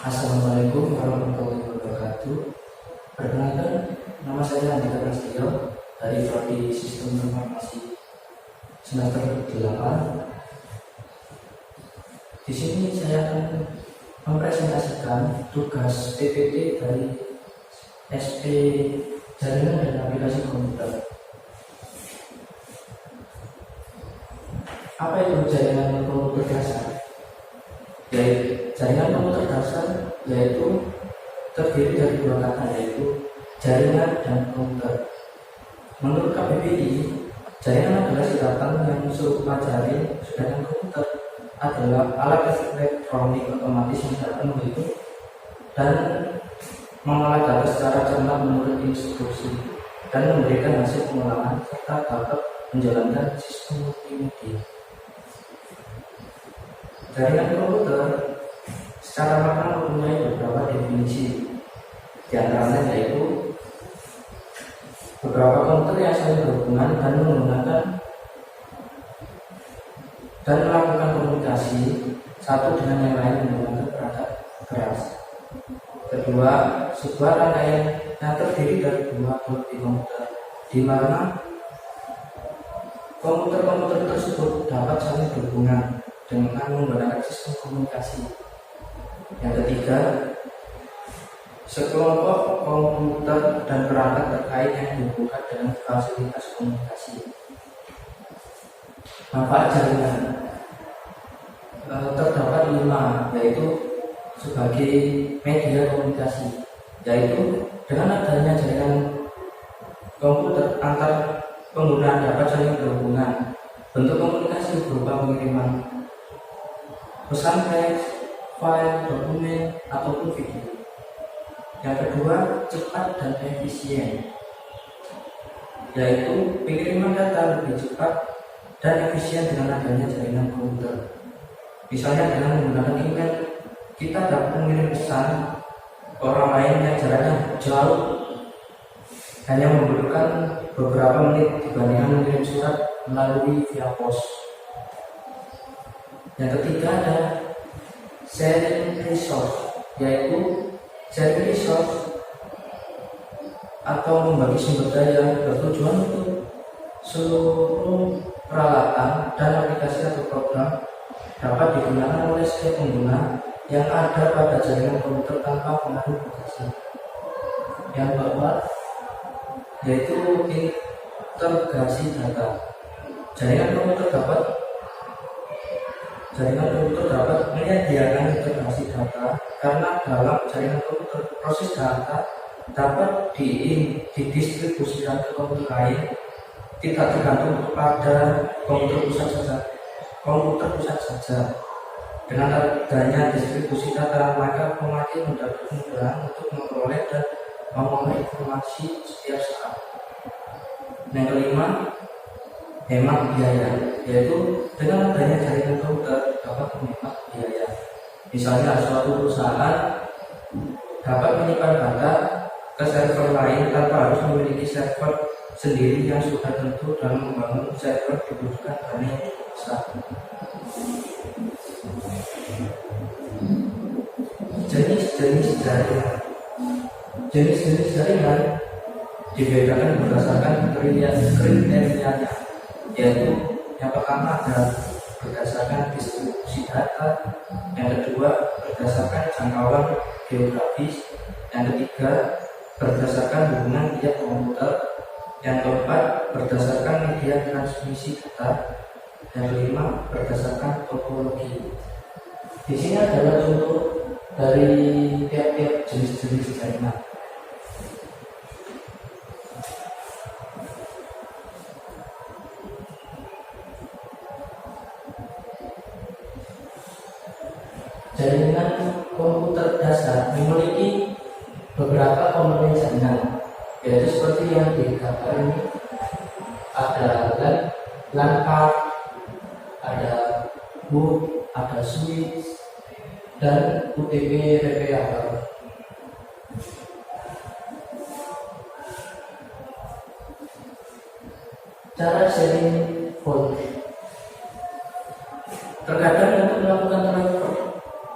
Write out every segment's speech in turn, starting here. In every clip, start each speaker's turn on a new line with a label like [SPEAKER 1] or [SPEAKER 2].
[SPEAKER 1] Assalamualaikum warahmatullahi wabarakatuh. Perkenalkan, nama saya Andika Prasetyo dari Prodi Sistem Informasi semester 8. Di sini saya akan mempresentasikan tugas PPT dari SP Jaringan dan Aplikasi Komputer. Apa itu jaringan komputer dasar? Jaringan komputer dasar yaitu terdiri dari dua kata, yaitu jaringan dan komputer. Menurut KBBI, jaringan adalah singkatan yang serupa jaring, sedangkan komputer adalah alat elektronik otomatis yang dapat menghitung dan mengolah data secara cermat menurut instruksi dan memberikan hasil pengolahan serta dapat menjalankan sistem multimedia. Jaringan komputer secara makna mempunyai beberapa definisi, di antaranya yaitu beberapa komputer yang saling berhubungan dan menggunakan dan melakukan komunikasi satu dengan yang lain menggunakan perangkat keras. Kedua, sebuah rangkaian yang terdiri dari dua atau lebih komputer, di mana komputer-komputer tersebut dapat saling berhubungan dengan menggunakan sistem komunikasi. Yang ketiga, sekelompok komputer dan perangkat terkait yang dihubungkan dengan fasilitas komunikasi. Manfaat jaringan terdapat 5, yaitu sebagai media komunikasi, yaitu dengan adanya jaringan komputer antar pengguna dapat saling berhubungan. Bentuk komunikasi berupa pengiriman pesan teks, file, dokumen, ataupun video. Yang kedua, cepat dan efisien, yaitu pengiriman data lebih cepat dan efisien dengan adanya jaringan komputer. Misalnya dengan menggunakan email, kita dapat mengirim pesan ke orang lain yang jaraknya jauh hanya membutuhkan beberapa menit dibandingkan mengirim surat melalui via pos. Yang ketiga ada sharing resource, yaitu sharing resource atau membagi sumber daya bertujuan untuk seluruh peralatan dan aplikasi atau program dapat digunakan oleh setiap pengguna yang ada pada jaringan komputer tanpa pengaruh lokasi. Yang keempat yaitu integrasi data. Jaringan komputer dapat menyediakan integrasi data karena dalam jaringan komputer proses data dapat didistribusikan ke komputer lain, tidak tergantung pada komputer pusat saja. Dengan adanya distribusi data, maka pemakai mendapat kemudahan untuk memperoleh dan mengolah informasi setiap saat. Yang kelima, hemat biaya, yaitu dengan adanya jaringan komputer dapat menghemat biaya. Misalnya suatu perusahaan dapat menyimpan data ke server lain tanpa harus memiliki server sendiri yang sudah tentu dalam membangun server dibutuhkan dana yang cukup besar. Jenis-jenis jaringan dibedakan berdasarkan kriterianya, yaitu yang pertama adalah berdasarkan distribusi data, yang kedua berdasarkan jangkauan geografis, yang ketiga berdasarkan hubungan via komputer, yang keempat berdasarkan media transmisi data, yang kelima berdasarkan topologi. Di sini adalah contoh dari tiap-tiap jenis-jenis jaringan. Jaringan komputer dasar memiliki beberapa komponen jaringan, yaitu seperti yang digambar ini. Ada LAN card, ada boot, ada switch, dan UTP replicator. Cara sharing volt. Terkadang untuk melakukan transfer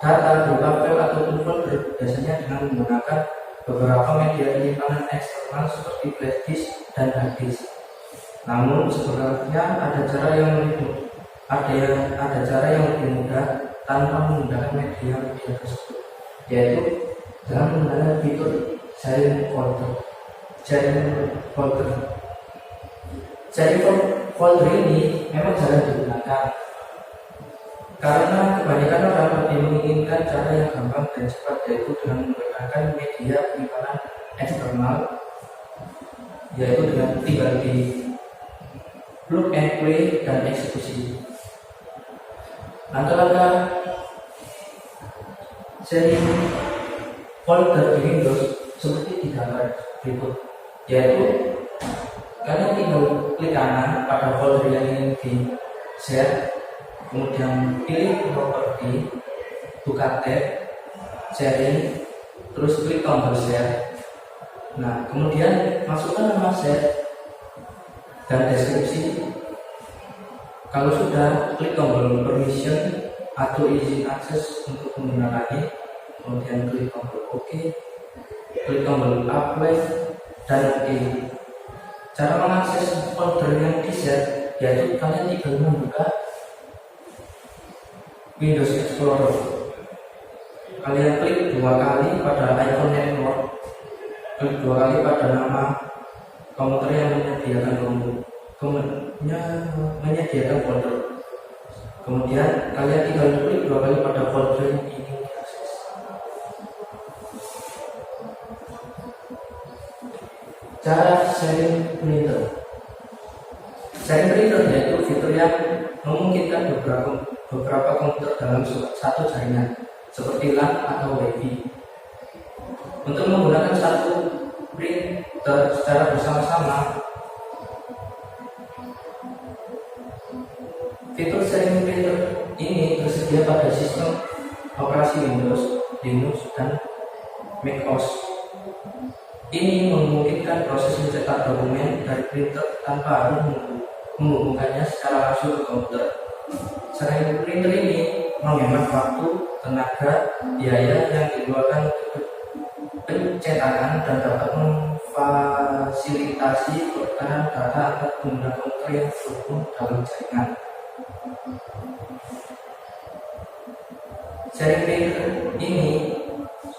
[SPEAKER 1] data berupa file ataupun folder biasanya dengan menggunakan beberapa media penyimpanan eksternal seperti flash disk dan hard disk. Namun sebenarnya ada cara yang lebih mudah tanpa menggunakan media tersebut, yaitu dengan menggunakan fitur sharing folder. Sharing folder ini memang jarang digunakan karena kebanyakan orang lebih menginginkan cara yang gampang dan cepat, yaitu dengan menggunakan media penyimpanan eksternal, yaitu dengan tinggal di plug and play dan eksekusi. Langkah-langkah sharing folder di Windows seperti di gambar berikut, yaitu kalian tinggal klik kanan pada folder yang ingin di share, kemudian pilih properti, buka tab sharing, terus klik tombol share. Nah, kemudian masukkan nama share dan deskripsi. Kalau sudah, klik tombol permission atau izin akses untuk menggunakannya, kemudian klik tombol OK, klik tombol apply dan OK. Cara mengakses folder yang di-share yaitu kalian tinggal membuka Windows Explorer. Kalian klik 2 kali pada icon network, klik 2 kali pada nama komputer yang menyediakan folder. Kemudian kalian tinggal klik 2 kali pada folder yang ingin diakses. Cara sharing printer. Sharing printer yaitu fitur yang memungkinkan beberapa komputer dalam satu jaringan seperti LAN atau WiFi untuk menggunakan satu printer secara bersama-sama. Fitur sharing printer ini tersedia pada sistem operasi Windows, Linux, dan macOS. Ini memungkinkan proses mencetak dokumen dari printer tanpa harus menghubungkannya secara langsung ke komputer. Sharing printer ini menghemat waktu, tenaga, biaya yang dikeluarkan untuk pencetakan dan dapat memfasilitasi pertukaran data antar pengguna komputer yang terhubung dalam jaringan. Sharing printer ini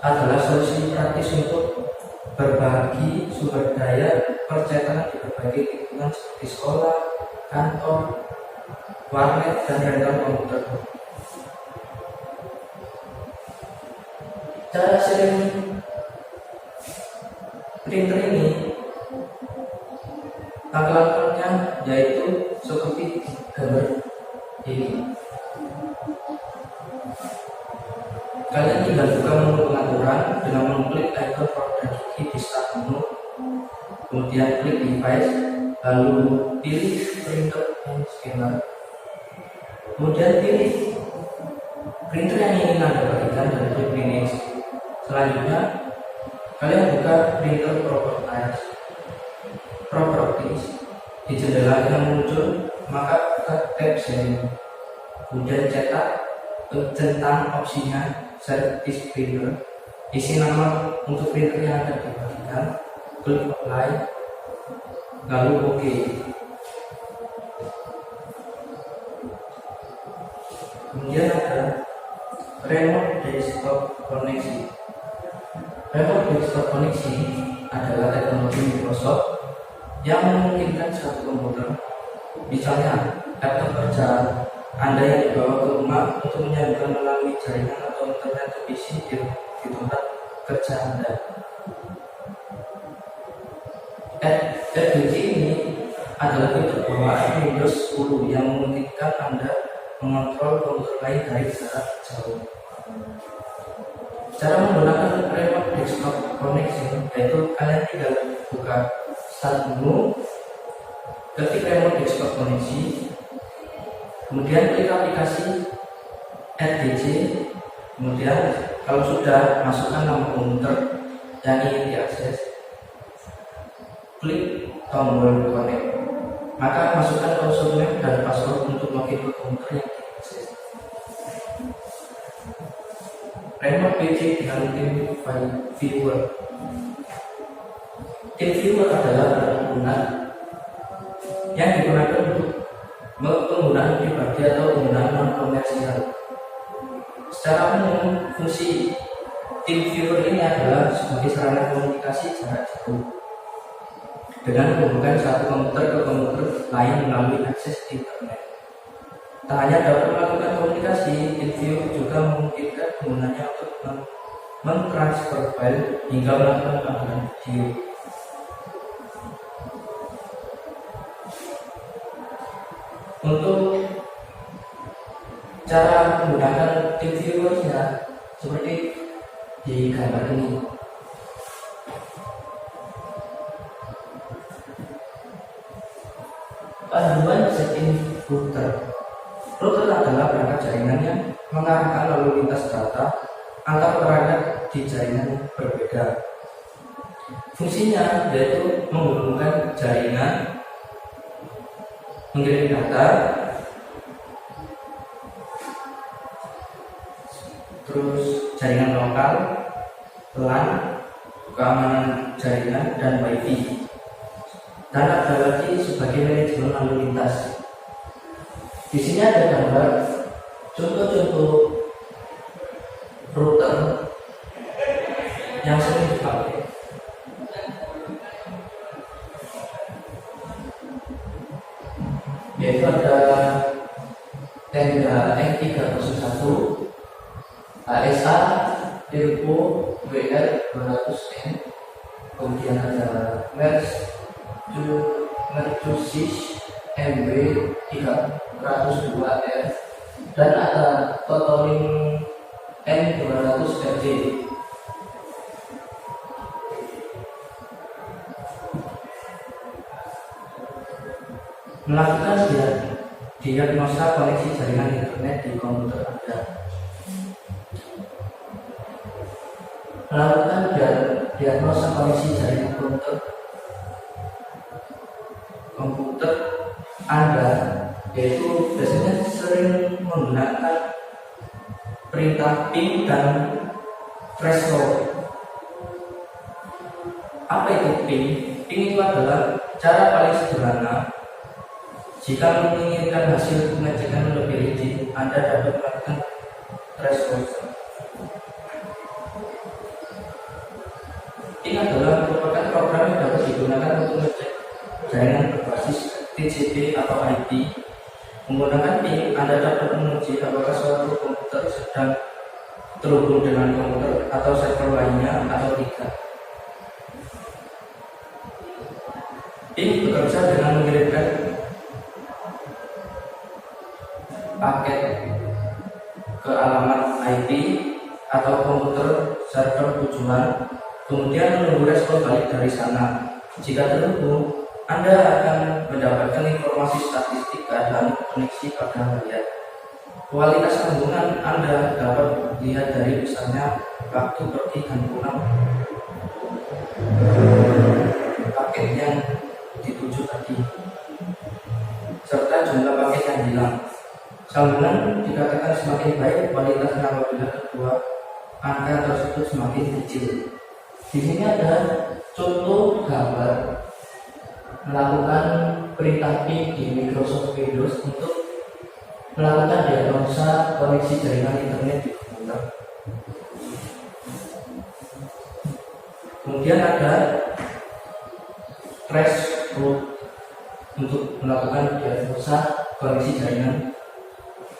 [SPEAKER 1] adalah solusi praktis untuk berbagi sumber daya percetakan di berbagai lingkungan seperti sekolah, kantor, warnet, dan rental komputer. Cara sharing printer ini, langkah-langkahnya yaitu seperti gambar ini. Kalian tinggal buka menu pengaturan dengan mengklik icon produk gigi di start menu, kemudian klik device, lalu pilih printer and scanner, kemudian pilih printer yang ingin Anda bagikan dan klik manage. Selanjutnya kalian buka printer properties di jendela yang muncul, maka buka tab sharing, kemudian cetak tentang opsinya share this printer, isi nama untuk printer yang akan dibagikan, klik apply, lalu OK. Kemudian ada remote desktop koneksi. Remote desktop koneksi adalah teknologi Microsoft yang memungkinkan satu komputer, misalnya laptop kerja Anda yang dibawa ke rumah, untuk menyambungkan melalui jaringan atau internet ke PC di tempat kerja Anda. RDC ini adalah fitur bawaan Windows 10 yang memungkinkan Anda mengontrol komputer lain dari jarak jauh. Cara menggunakan remote desktop connection yaitu kalian tinggal buka start menu, ketik remote desktop koneksi, kemudian klik aplikasi RDC, kemudian kalau sudah masukkan nama komputer yang ingin diakses, klik tombol connect, maka masukkan username dan password untuk login ke komputer yang diakses. remote PC dengan tim file viewer. Tim viewer adalah perangkat yang digunakan untuk penggunaan pribadi atau penggunaan non komersial. Secara umum, fungsi tim viewer ini adalah sebagai sarana komunikasi jarak jauh dengan menghubungkan satu komputer ke komputer lain melalui akses internet. Tak hanya dapat melakukan komunikasi, tim viewer juga memungkinkan penggunanya untuk mentransfer file hingga melakukan panggilan video. Untuk cara menggunakan tim viewer-nya seperti di gambar ini. Panduan setting router. Router adalah perangkat jaringan yang mengarahkan lalu lintas data antar perangkat di jaringan yang berbeda. Fungsinya yaitu menghubungkan jaringan, mengirim data, terus jaringan lokal, LAN, keamanan jaringan, dan WiFi. Dan ada lagi sebagai manajemen lalu lintas. Di sini ada gambar contoh-contoh router yang sering dipakai. Yaitu ada tenda N301, ASA, Telco, WR 200N, kemudian ada Mercusis MB 302R, dan ada Totoling N200RJ. Melakukan diagnosa koneksi jaringan internet di komputer Anda. Melakukan diagnosa koneksi jaringan komputer Anda, yaitu biasanya sering menggunakan perintah ping dan threshold. Apa itu ping? Ping itu adalah cara paling sederhana. Jika menginginkan hasil pengecekan lebih rinci, Anda dapat melakukan threshold. Ping adalah merupakan program yang dapat digunakan untuk mengecek jaringan berbasis TCP atau IP. Menggunakan ping, Anda dapat menguji apakah suatu komputer sedang terhubung dengan komputer atau server lainnya atau tidak. Ping bekerja dengan mengirimkan paket ke alamat IP atau komputer server tujuan, kemudian menunggu respon balik dari sana. Jika terhubung, Anda akan mendapatkan informasi statistik keadaan koneksi pada layar. Kualitas sambungan Anda dapat dilihat dari besarnya waktu pergi dan pulang paket yang dituju tadi, serta jumlah paket yang hilang. Sambungan dikatakan semakin baik kualitasnya apabila kedua angka tersebut semakin kecil. Di sini ada contoh gambar melakukan perintah ping di Microsoft Windows untuk melakukan diagnosa koneksi jaringan internet di komputer. Kemudian ada threshold untuk melakukan diagnosa koneksi jaringan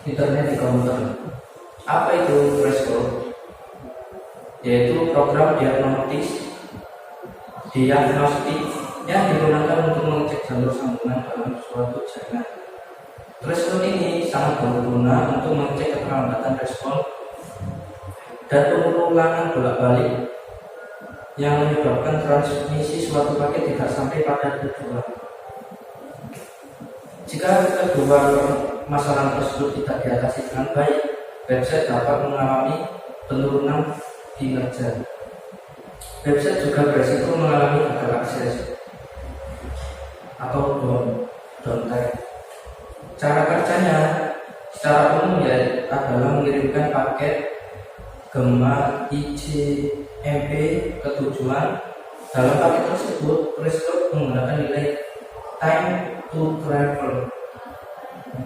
[SPEAKER 1] internet di komputer. Apa itu threshold? Yaitu program diagnostik yang digunakan untuk mengecek jalur sambungan dalam suatu jaringan. Threshold ini sangat berguna untuk mengecek keterlambatan respon dan pengulangan bolak-balik yang menyebabkan transmisi suatu paket tidak sampai pada tujuan. Jika kedua masalah tersebut tidak diatasi dengan baik, website dapat mengalami penurunan kinerja. Website juga beresiko mengalami gagal akses atau downtime. Cara kerjanya secara umum adalah mengirimkan paket Gemma ICMP ketujuan. Dalam paket tersebut, Prescott menggunakan nilai time to travel.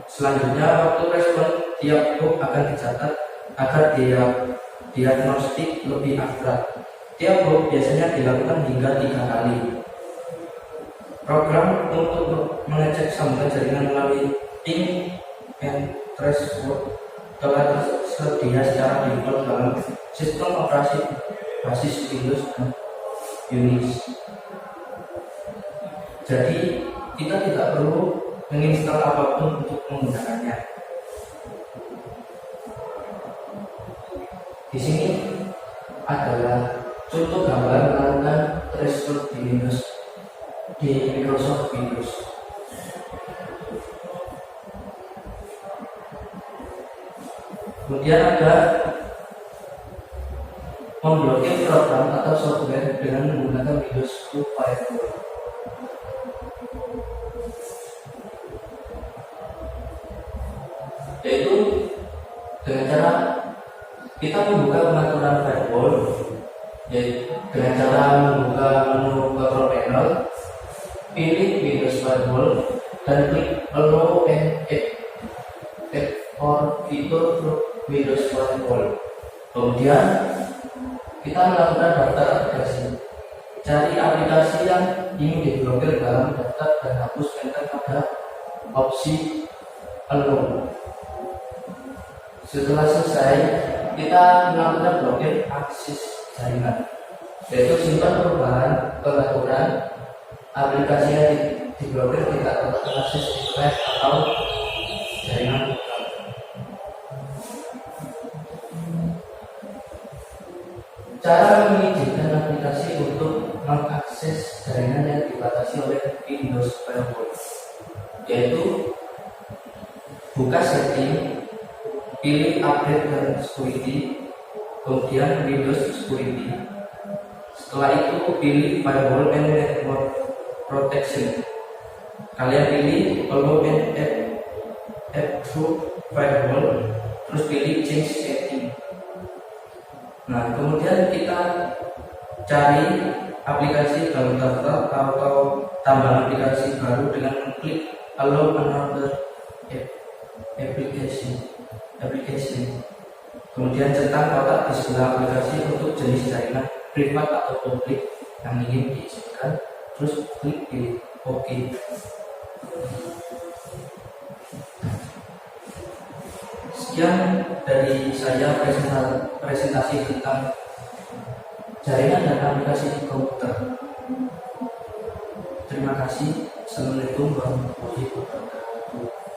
[SPEAKER 1] Selanjutnya, waktu respon tiap hub akan dicatat agar diagnostik lebih akurat. Tiap hub biasanya dilakukan hingga 3 kali. Program untuk mengecek sambungan jaringan melalui ping and trace mode telah tersedia secara default dalam sistem operasi basis Windows dan Unix. Jadi kita tidak perlu menginstal apapun untuk menggunakannya. Di sini adalah contoh gambar melakukan trace di Microsoft Windows. Kemudian ada memblokir program atau software dengan menggunakan Windows Firewall. Yaitu dengan cara kita membuka pengaturan firewall, yaitu dengan cara membuka menu control panel, pilih Windows Firewall dan klik Allow and Add or Fitur Windows Firewall. Kemudian kita melakukan daftar aplikasi. Cari aplikasi yang ingin diblokir dalam daftar dan hapus enter pada opsi Allow. Setelah selesai, kita melakukan blokir akses jaringan, yaitu simpan perubahan pengaturan aplikasi yang diblokir tidak dapat akses internet atau jaringan lokal. Cara mengizinkan aplikasi untuk mengakses jaringan yang dibatasi oleh Windows Firewall, yaitu buka setting, pilih update dan security, kemudian Windows security. Setelah itu pilih firewall and network protection. Kalian pilih allow and add through firewall, terus pilih change setting. Nah, kemudian kita cari aplikasi dalam daftar atau tambah aplikasi baru dengan mengklik allow another application. Kemudian centang kotak di sebelah aplikasi untuk jenis jaringan privat atau publik yang ingin diizinkan, terus klik pilih OK. Sekian dari saya presentasi tentang jaringan dan aplikasi di komputer. Terima kasih. Assalamualaikum warahmatullahi wabarakatuh.